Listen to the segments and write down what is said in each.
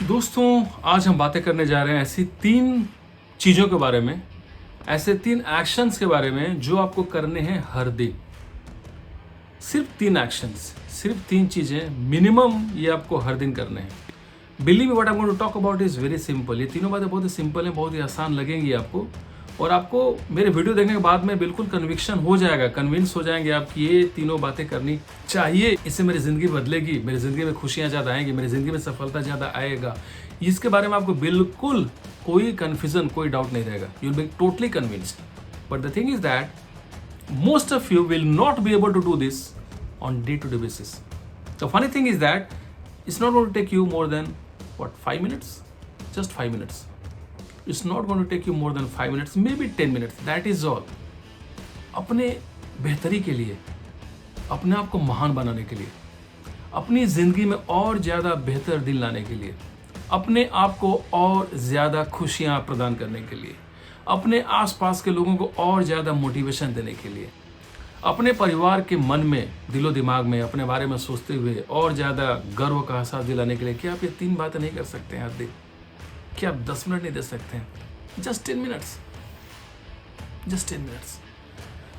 दोस्तों, आज हम बातें करने जा रहे हैं ऐसी 3 चीज़ों के बारे में, ऐसे 3 एक्शंस के बारे में जो आपको करने हैं हर दिन। सिर्फ 3 एक्शंस, सिर्फ 3 चीज़ें मिनिमम ये आपको हर दिन करने हैं। Believe me, what I am going to talk about is very simple. ये तीनों बातें बहुत ही सिंपल हैं, बहुत ही आसान लगेंगी आपको, और आपको मेरे वीडियो देखने के बाद में बिल्कुल कन्विक्शन हो जाएगा, कन्विंस हो जाएंगे आप कि ये तीनों बातें करनी चाहिए। इससे मेरी ज़िंदगी बदलेगी, मेरी ज़िंदगी में खुशियाँ ज़्यादा आएंगी, मेरी ज़िंदगी में सफलता ज़्यादा आएगा। इसके बारे में आपको बिल्कुल कोई कन्फ्यूज़न, कोई डाउट नहीं रहेगा। You will be totally convinced. But the thing is that most of you will not be able to do this on day-to-day basis. The funny thing is that it's not going to take you more than 5 minutes? Just 5 minutes. It's not going to take you more than 5 minutes, maybe 10 minutes. That is all. अपने बेहतरी के लिए, अपने आप को महान बनाने के लिए, अपनी जिंदगी में और ज़्यादा बेहतर दिन लाने के लिए, अपने आप को और ज़्यादा खुशियाँ प्रदान करने के लिए, अपने आसपास के लोगों को और ज़्यादा मोटिवेशन देने के लिए, अपने परिवार के मन में, दिलो दिमाग में अपने बारे में सोचते हुए और ज़्यादा गर्व का एहसास दिलाने के लिए, क्या आप ये 3 बातें नहीं कर सकते हैं हर दिन? क्या आप 10 मिनट नहीं दे सकते हैं? Just 10 minutes. Just 10 minutes.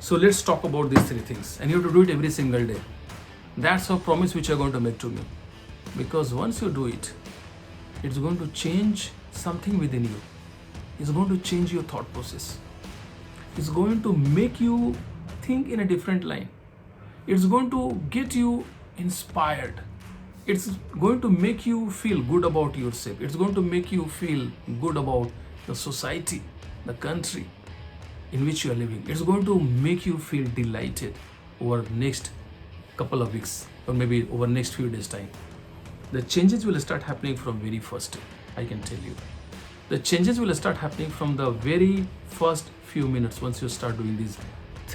So let's talk about these 3 things. And you have to do it every single day. That's a promise which you're going to make to me. Because once you do it, it's going to change something within you. It's going to change your thought process. It's going to make you think in a different line. It's going to get you inspired. It's going to make you feel good about yourself. It's going to make you feel good about the society, the country in which you are living. It's going to make you feel delighted over next couple of weeks or maybe over next few days time. The changes will start happening from very first day, I can tell you. The changes will start happening from the very first few minutes once you start doing these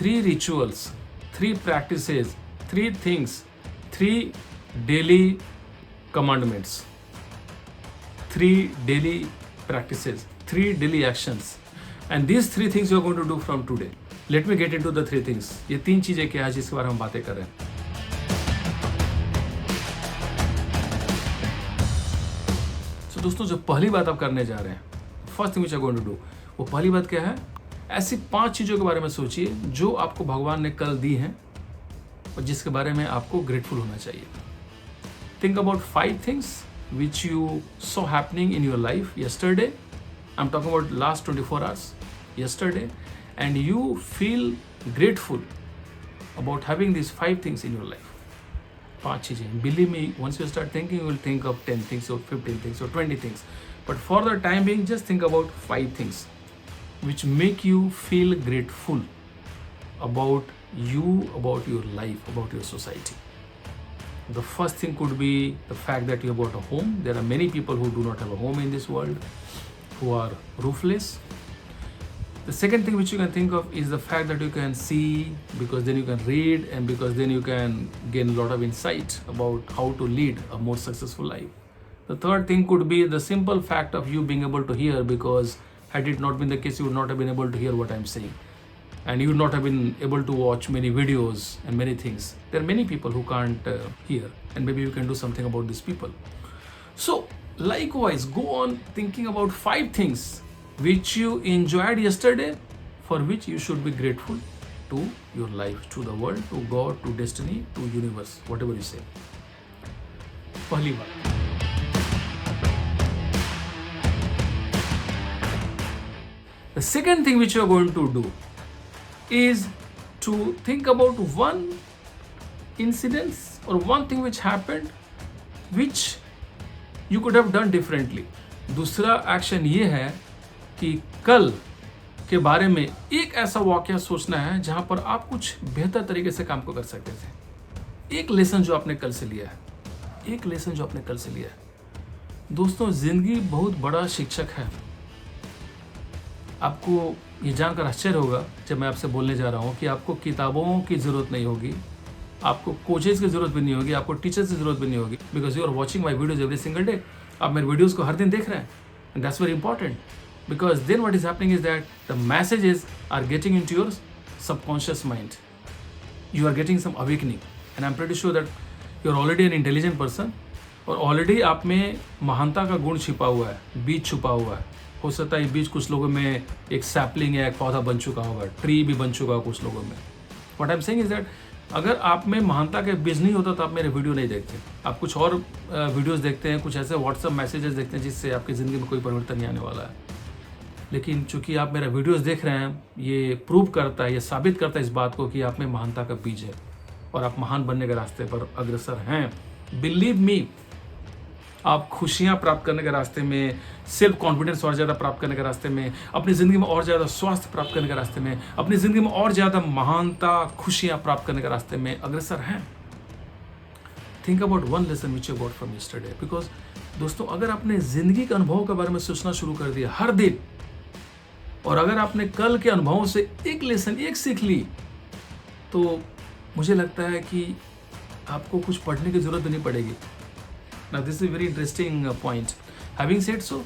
3 rituals, 3 practices, 3 things, 3 daily commandments, 3 daily practices, 3 daily actions, and these 3 things you are going to do from today. Let me get into the 3 things. ये 3 चीजें क्या है जिसके बारे में हम बातें कर रहे हैं। So दोस्तों, जो पहली बात आप करने जा रहे हैं, first thing which I am going to do, वो पहली बात क्या है? ऐसी 5 चीजों के बारे में सोचिए जो आपको भगवान ने कल दी हैं और जिसके बारे में आपको ग्रेटफुल होना चाहिए। Think about 5 things which you saw happening in your life yesterday. I'm talking about last 24 hours yesterday, and you feel grateful about having these 5 things in your life. 5 चीजें. Believe me, once you start thinking, you will think of 10 things or 15 things or 20 things. But for the time being, just think about 5 things which make you feel grateful about you, about your life, about your society. The first thing could be the fact that you have got a home. There are many people who do not have a home in this world, who are roofless. The second thing which you can think of is the fact that you can see, because then you can read, and because then you can gain a lot of insight about how to lead a more successful life. The third thing could be the simple fact of you being able to hear, because had it not been the case, you would not have been able to hear what I'm saying. And you would not have been able to watch many videos and many things. There are many people who can't hear, and maybe you can do something about these people. So likewise, go on thinking about 5 things which you enjoyed yesterday, for which you should be grateful to your life, to the world, to God, to destiny, to universe, whatever you say. पहली बात। The second thing which you are going to do is to think about one incident or one thing which happened which you could have done differently. दूसरा action ये है कि कल के बारे में एक ऐसा वाकया सोचना है जहां पर आप कुछ बेहतर तरीके से काम को कर सकते थे। एक लेसन जो आपने कल से लिया है, एक लेसन जो आपने कल से लिया है। दोस्तों, जिंदगी बहुत बड़ा शिक्षक है। आपको ये जानकर आश्चर्य होगा जब मैं आपसे बोलने जा रहा हूँ कि आपको किताबों की ज़रूरत नहीं होगी, आपको कोचेज़ की ज़रूरत भी नहीं होगी, आपको टीचर्स की ज़रूरत भी नहीं होगी, because you are watching my videos every single day. आप मेरे वीडियोज़ को हर दिन देख रहे हैं, and that's very important, because then what is happening is that the messages are getting into your subconscious mind. You are getting some awakening, and I'm pretty sure that you're already an intelligent person, और already आप में महानता का गुण छिपा हुआ है, बीज छुपा हुआ है। हो सकता है ये बीज कुछ लोगों में एक सैपलिंग या एक पौधा बन चुका होगा, ट्री भी बन चुका होगा कुछ लोगों में। What I am saying is that अगर आप में महानता के बीज नहीं होता तो आप मेरे वीडियो नहीं देखते, आप कुछ और वीडियोस देखते हैं, कुछ ऐसे व्हाट्सएप मैसेजेस देखते हैं जिससे आपकी ज़िंदगी में कोई परिवर्तन नहीं आने वाला है। लेकिन चूंकि आप मेरा वीडियोस देख रहे हैं, ये प्रूव करता है, ये साबित करता है इस बात को कि आप में महानता का बीज है और आप महान बनने के रास्ते पर अग्रसर हैं। बिलीव मी, आप खुशियां प्राप्त करने के रास्ते में, सेल्फ कॉन्फिडेंस और ज़्यादा प्राप्त करने के रास्ते में, अपनी ज़िंदगी में और ज़्यादा स्वास्थ्य प्राप्त करने के रास्ते में, अपनी ज़िंदगी में और ज़्यादा महानता, खुशियां प्राप्त करने के रास्ते में अग्रसर हैं। Think about one lesson which you got from yesterday. Because दोस्तों, अगर आपने ज़िंदगी के अनुभव के बारे में सोचना शुरू कर दिया हर दिन, और अगर आपने कल के अनुभवों से एक लेसन, एक सीख ली, तो मुझे लगता है कि आपको कुछ पढ़ने की जरूरत भी नहीं पड़ेगी। Now this is a very interesting point. Having said so,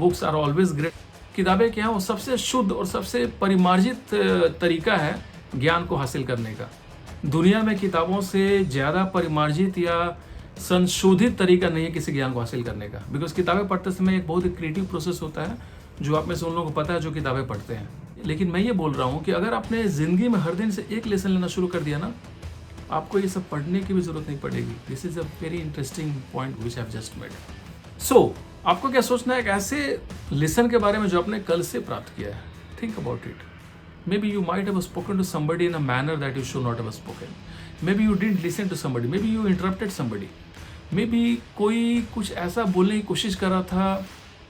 books are always great. किताबें क्या है, वो सबसे शुद्ध और सबसे परिमार्जित तरीका है ज्ञान को हासिल करने का। दुनिया में किताबों से ज़्यादा परिमार्जित या संशोधित तरीका नहीं है किसी ज्ञान को हासिल करने का। बिकॉज किताबें पढ़ते समय एक बहुत ही क्रिएटिव प्रोसेस होता है, जो आप में से उन लोगों को पता है जो किताबें पढ़ते हैं। लेकिन मैं ये बोल रहा हूँ कि अगर आपने ज़िंदगी में हर दिन से एक लेसन लेना शुरू कर दिया ना, आपको ये सब पढ़ने की भी जरूरत नहीं पड़ेगी। This is a very interesting point which I have just made. सो आपको क्या सोचना है एक ऐसे लेसन के बारे में जो आपने कल से प्राप्त किया है। Think about it. Maybe you might have spoken to somebody in a manner that you should not have spoken. Maybe you didn't listen to somebody, maybe you interrupted somebody, maybe कोई कुछ ऐसा बोलने की कोशिश कर रहा था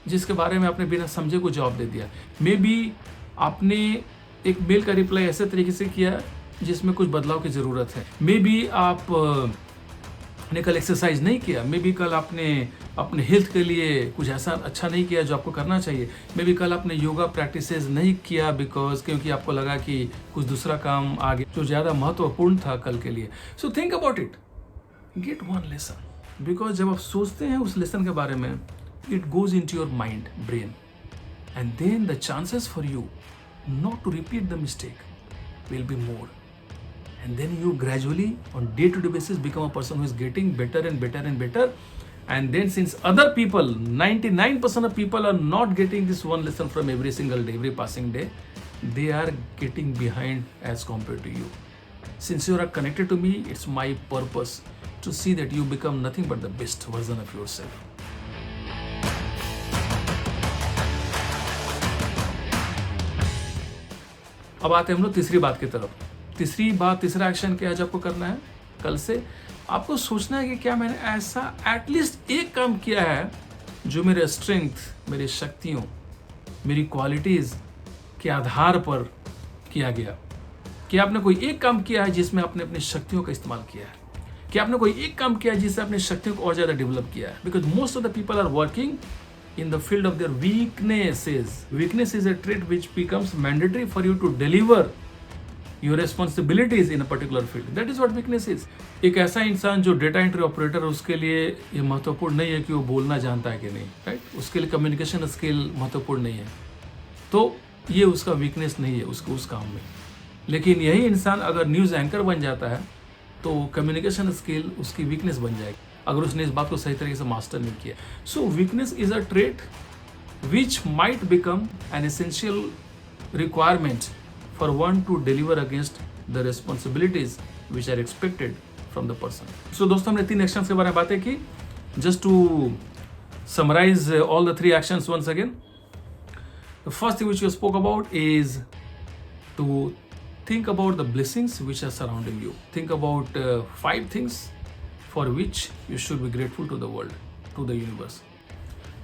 जिसके बारे में आपने बिना समझे को जवाब दे दिया। मे बी आपने एक मेल का रिप्लाई ऐसे तरीके से किया जिसमें कुछ बदलाव की ज़रूरत है। मे बी आप ने कल एक्सरसाइज नहीं किया, मे बी कल आपने अपने हेल्थ के लिए कुछ ऐसा अच्छा नहीं किया जो आपको करना चाहिए। मे बी कल आपने योगा प्रैक्टिसेस नहीं किया क्योंकि आपको लगा कि कुछ दूसरा काम आ गया जो ज़्यादा महत्वपूर्ण था कल के लिए। So think about it, get one lesson. Because जब आप सोचते हैं उस लेसन के बारे में, it goes in to your mind, brain, and then the chances for you not to repeat the mistake will be more, and then you gradually on day-to-day basis become a person who is getting better and better and better. And then since other people, 99% of people are not getting this one lesson from every single day, every passing day, they are getting behind as compared to you. Since you are connected to me, it's my purpose to see that you become nothing but the best version of yourself. अब आते हैं हम लोग तीसरी बात की तरफ। तीसरी बात, तीसरा एक्शन क्या है जो आपको करना है कल से? आपको सोचना है कि क्या मैंने ऐसा एटलीस्ट एक काम किया है जो मेरे स्ट्रेंथ, मेरी शक्तियों, मेरी क्वालिटीज़ के आधार पर किया गया। क्या आपने कोई एक काम किया है जिसमें आपने अपनी शक्तियों का इस्तेमाल किया है? क्या आपने कोई एक काम किया है जिससे अपनी शक्तियों को और ज़्यादा डेवलप किया है? Because most of the people are working in the field of their weaknesses. Weakness is a trait which becomes mandatory for you to deliver your responsibilities in a particular field. That is what weakness is. एक ऐसा इंसान जो data entry operator, उसके लिए ये महत्वपूर्ण नहीं है कि वो बोलना जानता है कि नहीं, राइट? उसके लिए कम्युनिकेशन स्किल महत्वपूर्ण नहीं है, तो ये उसका वीकनेस नहीं है उसको उस काम में। लेकिन यही इंसान अगर न्यूज़ एंकर बन जाता है तो कम्युनिकेशन स्किल उसकी वीकनेस बन जाएगी, अगर उसने इस बात को सही तरीके से मास्टर नहीं किया। सो weakness is a trait which might become an essential requirement for one two deliver against the responsibilities which are expected from the person. सो दोस्तों, हमने 3 एक्शंस के बारे में बातें की। Just to summarise all the 3 actions once again, the first thing which you spoke about is to think about the blessings which are surrounding you. Think about 5 things for which you should be grateful to the world, to the universe.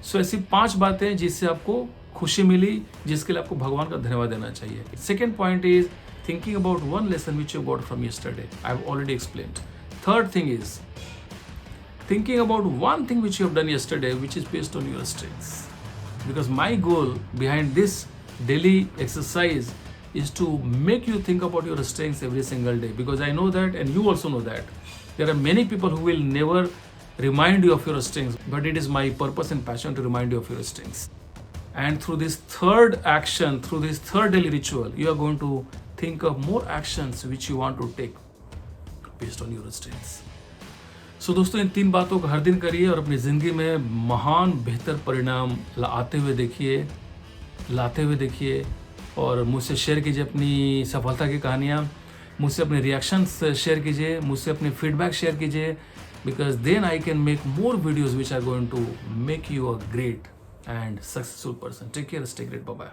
So ऐसी 5 बातें जिससे आपको खुशी मिली, जिसके लिए आपको भगवान का धन्यवाद देना चाहिए। Second point is thinking about one lesson which you got from yesterday. I have already explained. Third thing is thinking about one thing which you have done yesterday which is based on your strengths. Because my goal behind this daily exercise is to make you think about your strengths every single day, because I know that, and you also know that, there are many people who will never remind you of your strengths, but it is my purpose and passion to remind you of your strengths. And through this third action, through this third daily ritual, you are going to think of more actions which you want to take based on your strengths. सो दोस्तों, इन 3 बातों को हर दिन करिए और अपनी ज़िंदगी में महान बेहतर परिणाम लाते हुए देखिए और मुझसे शेयर कीजिए अपनी सफलता की कहानियाँ, मुझसे अपने रिएक्शंस शेयर कीजिए, मुझसे अपने फीडबैक शेयर कीजिए, because then I can make more videos which are going to make you a great and successful person. Take care, stay great, bye bye.